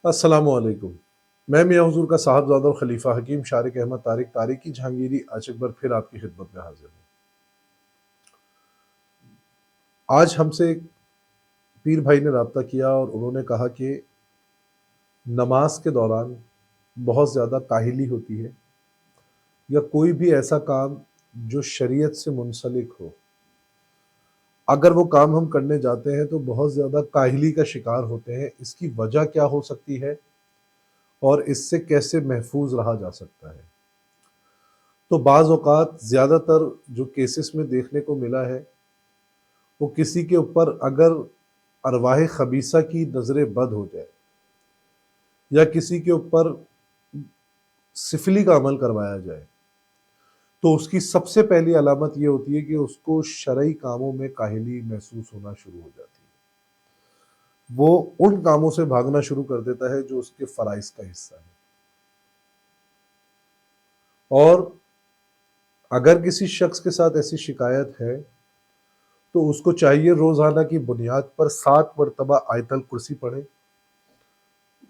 अस्सलामुअलैकुम। मैं मियां हुजूर का साहबजादा और खलीफा हकीम शारिक अहमद तारिक तारिकी जहांगीरी आज एक बार फिर आपकी खिदमत में हाजिर हूँ। आज हमसे एक पीर भाई ने राब्ता किया और उन्होंने कहा कि नमाज के दौरान बहुत ज़्यादा काहिली होती है या कोई भी ऐसा काम जो शरीयत से मुंसलिक हो, अगर वो काम हम करने जाते हैं तो बहुत ज़्यादा काहिली का शिकार होते हैं। इसकी वजह क्या हो सकती है और इससे कैसे महफूज रहा जा सकता है? तो बाज़ औक़ात ज़्यादातर जो केसेस में देखने को मिला है, वो किसी के ऊपर अगर अरवाह ख़बीसा की नज़र बद हो जाए या किसी के ऊपर सिफिली का अमल करवाया जाए, तो उसकी सबसे पहली अलामत ये होती है कि उसको शरई कामों में काहिली महसूस होना शुरू हो जाती है। वो उन कामों से भागना शुरू कर देता है जो उसके फ़राइज़ का हिस्सा है। और अगर किसी शख्स के साथ ऐसी शिकायत है, तो उसको चाहिए रोज़ाना की बुनियाद पर 7 मरतबा आयतल कुर्सी पढ़े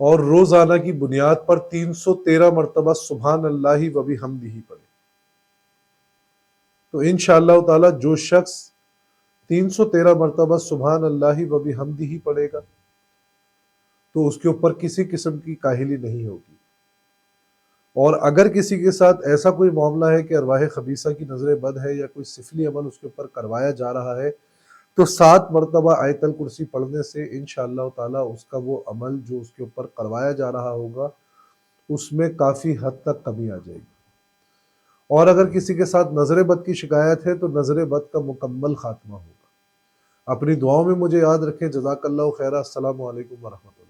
और रोज़ाना की बुनियाद पर 313 मरतबा सुभान अल्लाहि व बिहम्दिही पढ़े। तो इंशाअल्लाह ताला जो शख्स 313 मरतबा सुभान अल्लाहि व बिहम्दिही पढ़ेगा, तो उसके ऊपर किसी किस्म की काहिली नहीं होगी। और अगर किसी के साथ ऐसा कोई मामला है कि अरवाह ख़बीसा की नज़र बद है या कोई सिफली अमल उसके ऊपर करवाया जा रहा है, तो 7 मरतबा आयतल कुर्सी पढ़ने से इंशाअल्लाह ताला उसका वो अमल जो उसके ऊपर करवाया जा रहा होगा, उसमें काफ़ी हद तक कमी आ जाएगी। और अगर किसी के साथ नज़र बद की शिकायत है, तो नज़र बद का मुकम्मल खात्मा होगा। अपनी दुआओं में मुझे याद रखें। जज़ाकल्लाहु खैरा। अस्सलामु अलैकुम व रहमतुल्लाह।